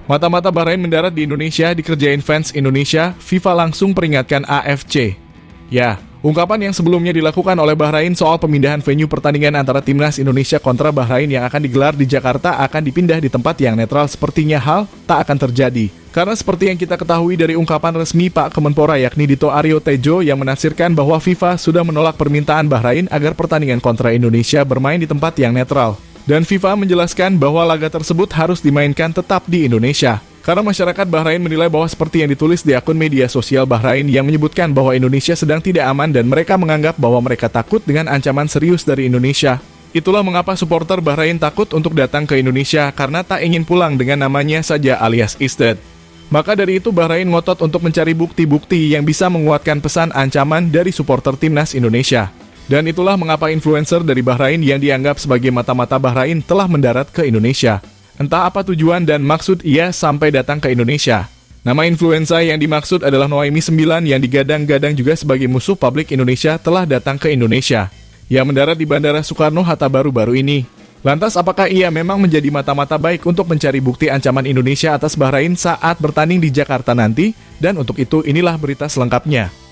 Mata-mata Bahrain mendarat di Indonesia dikerjain fans Indonesia, FIFA langsung peringatkan AFC. Ya, ungkapan yang sebelumnya dilakukan oleh Bahrain soal pemindahan venue pertandingan antara Timnas Indonesia kontra Bahrain yang akan digelar di Jakarta akan dipindah di tempat yang netral sepertinya hal tak akan terjadi. Karena seperti yang kita ketahui dari ungkapan resmi Pak Kemenpora yakni Dito Aryo Tejo yang menafsirkan bahwa FIFA sudah menolak permintaan Bahrain agar pertandingan kontra Indonesia bermain di tempat yang netral. Dan FIFA menjelaskan bahwa laga tersebut harus dimainkan tetap di Indonesia. Karena masyarakat Bahrain menilai bahwa seperti yang ditulis di akun media sosial Bahrain yang menyebutkan bahwa Indonesia sedang tidak aman dan mereka menganggap bahwa mereka takut dengan ancaman serius dari Indonesia. Itulah mengapa supporter Bahrain takut untuk datang ke Indonesia karena tak ingin pulang dengan namanya saja alias is dead. Maka dari itu Bahrain ngotot untuk mencari bukti-bukti yang bisa menguatkan pesan ancaman dari supporter Timnas Indonesia. Dan itulah mengapa influencer dari Bahrain yang dianggap sebagai mata-mata Bahrain telah mendarat ke Indonesia. Entah apa tujuan dan maksud ia sampai datang ke Indonesia. Nama influencer yang dimaksud adalah Noaimi 9 yang digadang-gadang juga sebagai musuh publik Indonesia telah datang ke Indonesia. Ia mendarat di Bandara Soekarno-Hatta baru-baru ini. Lantas apakah ia memang menjadi mata-mata baik untuk mencari bukti ancaman Indonesia atas Bahrain saat bertanding di Jakarta nanti? Dan untuk itu inilah berita selengkapnya.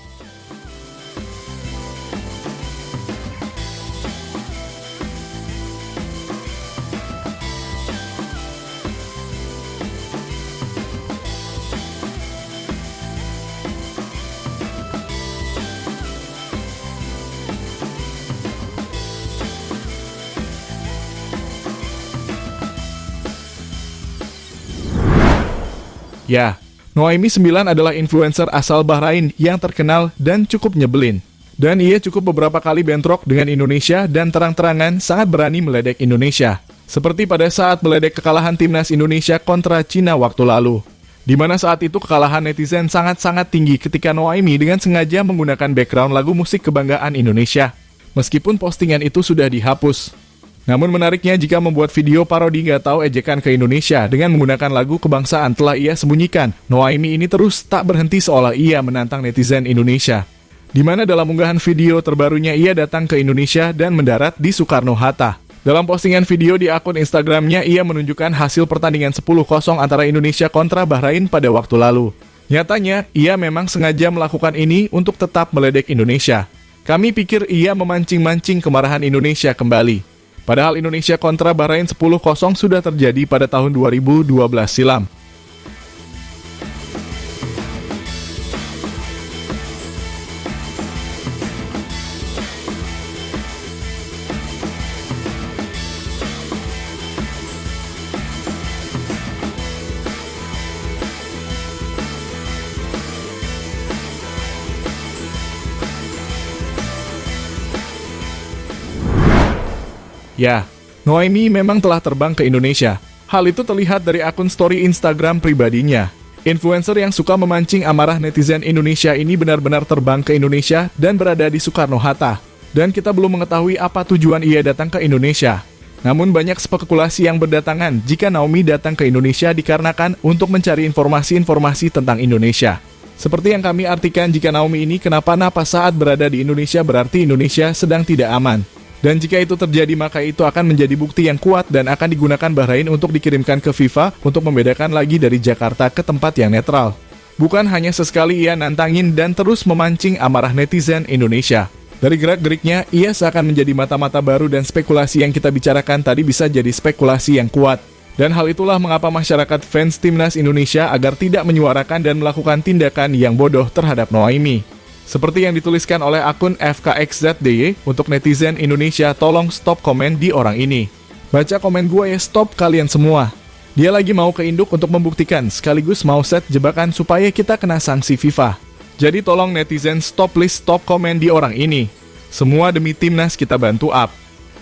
Ya, Noaimi 9 adalah influencer asal Bahrain yang terkenal dan cukup nyebelin. Dan ia cukup beberapa kali bentrok dengan Indonesia dan terang-terangan sangat berani meledek Indonesia. Seperti pada saat meledek kekalahan Timnas Indonesia kontra Cina waktu lalu. Di mana saat itu kekalahan netizen sangat-sangat tinggi ketika Noaimi dengan sengaja menggunakan background lagu musik kebanggaan Indonesia. Meskipun postingan itu sudah dihapus. Namun menariknya jika membuat video parodi nggak tahu ejekan ke Indonesia dengan menggunakan lagu kebangsaan telah ia sembunyikan. Noaimi ini terus tak berhenti seolah ia menantang netizen Indonesia. Di mana dalam unggahan video terbarunya ia datang ke Indonesia dan mendarat di Soekarno-Hatta. Dalam postingan video di akun Instagramnya ia menunjukkan hasil pertandingan 10-0 antara Indonesia kontra Bahrain pada waktu lalu. Nyatanya ia memang sengaja melakukan ini untuk tetap meledek Indonesia. Kami pikir ia memancing-mancing kemarahan Indonesia kembali. Padahal Indonesia kontra Bahrain 10-0 sudah terjadi pada tahun 2012 silam. Ya, Noaimi memang telah terbang ke Indonesia. Hal itu terlihat dari akun story Instagram pribadinya. Influencer yang suka memancing amarah netizen Indonesia ini benar-benar terbang ke Indonesia dan berada di Soekarno-Hatta. Dan kita belum mengetahui apa tujuan ia datang ke Indonesia. Namun banyak spekulasi yang berdatangan jika Naomi datang ke Indonesia dikarenakan untuk mencari informasi-informasi tentang Indonesia. Seperti yang kami artikan jika Naomi ini kenapa-napa saat berada di Indonesia berarti Indonesia sedang tidak aman. Dan jika itu terjadi maka itu akan menjadi bukti yang kuat dan akan digunakan Bahrain untuk dikirimkan ke FIFA untuk membedakan lagi dari Jakarta ke tempat yang netral. Bukan hanya sesekali ia nantangin dan terus memancing amarah netizen Indonesia. Dari gerak-geriknya, ia seakan menjadi mata-mata baru dan spekulasi yang kita bicarakan tadi bisa jadi spekulasi yang kuat. Dan hal itulah mengapa masyarakat fans Timnas Indonesia agar tidak menyuarakan dan melakukan tindakan yang bodoh terhadap Noaimi. Seperti yang dituliskan oleh akun FKXZDY untuk netizen Indonesia, tolong stop komen di orang ini. Baca komen gue ya, stop kalian semua. Dia lagi mau ke Induk untuk membuktikan sekaligus mau set jebakan supaya kita kena sanksi FIFA. Jadi tolong netizen stop, please stop komen di orang ini. Semua demi Timnas kita bantu up.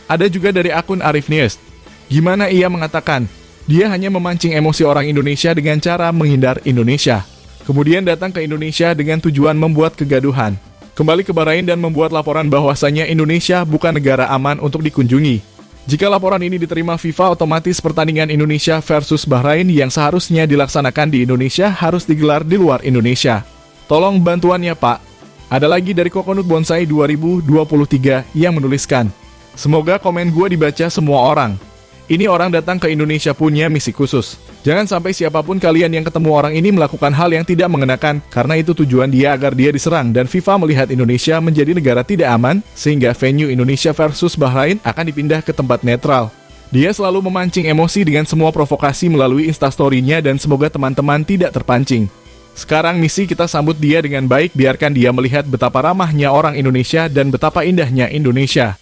Ada juga dari akun Arif News. Gimana ia mengatakan, dia hanya memancing emosi orang Indonesia dengan cara menghindar Indonesia. Kemudian datang ke Indonesia dengan tujuan membuat kegaduhan. Kembali ke Bahrain dan membuat laporan bahwasannya Indonesia bukan negara aman untuk dikunjungi. Jika laporan ini diterima FIFA, otomatis pertandingan Indonesia versus Bahrain yang seharusnya dilaksanakan di Indonesia harus digelar di luar Indonesia. Tolong bantuannya Pak. Ada lagi dari Kokonut Bonsai 2023 yang menuliskan, semoga komen gue dibaca semua orang. Ini orang datang ke Indonesia punya misi khusus. Jangan sampai siapapun kalian yang ketemu orang ini melakukan hal yang tidak mengenakan, karena itu tujuan dia agar dia diserang, dan FIFA melihat Indonesia menjadi negara tidak aman, sehingga venue Indonesia versus Bahrain akan dipindah ke tempat netral. Dia selalu memancing emosi dengan semua provokasi melalui instastory-nya, dan semoga teman-teman tidak terpancing. Sekarang misi kita sambut dia dengan baik, biarkan dia melihat betapa ramahnya orang Indonesia dan betapa indahnya Indonesia.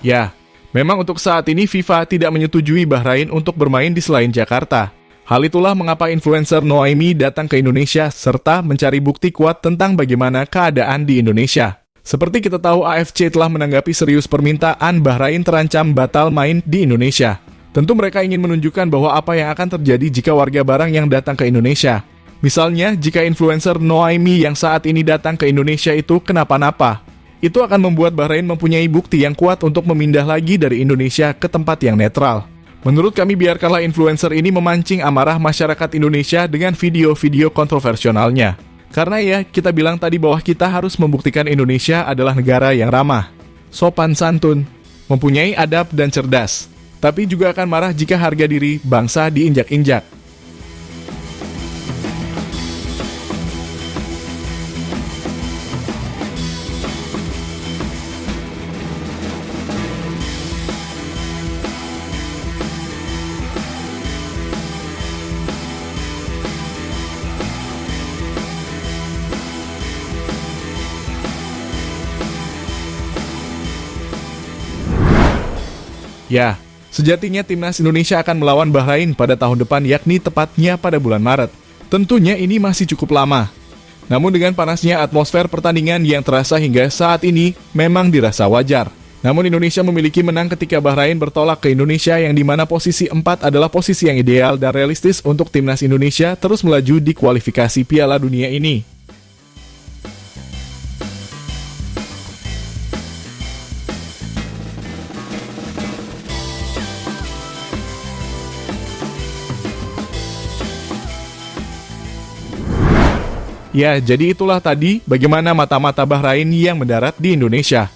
Ya, memang untuk saat ini FIFA tidak menyetujui Bahrain untuk bermain di selain Jakarta. Hal itulah mengapa influencer Noaimi datang ke Indonesia serta mencari bukti kuat tentang bagaimana keadaan di Indonesia. Seperti kita tahu, AFC telah menanggapi serius permintaan Bahrain terancam batal main di Indonesia. Tentu mereka ingin menunjukkan bahwa apa yang akan terjadi jika warga barang yang datang ke Indonesia. Misalnya, jika influencer Noaimi yang saat ini datang ke Indonesia itu kenapa-napa, itu akan membuat Bahrain mempunyai bukti yang kuat untuk memindah lagi dari Indonesia ke tempat yang netral. Menurut kami, biarkanlah influencer ini memancing amarah masyarakat Indonesia dengan video-video kontroversialnya. Karena ya, kita bilang tadi bahwa kita harus membuktikan Indonesia adalah negara yang ramah, sopan santun, mempunyai adab dan cerdas. Tapi juga akan marah jika harga diri bangsa diinjak-injak. Ya, sejatinya timnas Indonesia akan melawan Bahrain pada tahun depan, yakni tepatnya pada bulan Maret. Tentunya ini masih cukup lama. Namun dengan panasnya atmosfer pertandingan yang terasa hingga saat ini memang dirasa wajar. Namun Indonesia memiliki menang ketika Bahrain bertolak ke Indonesia, yang dimana posisi 4 adalah posisi yang ideal dan realistis untuk timnas Indonesia terus melaju di kualifikasi Piala Dunia ini. Ya, jadi itulah tadi bagaimana mata-mata Bahrain yang mendarat di Indonesia.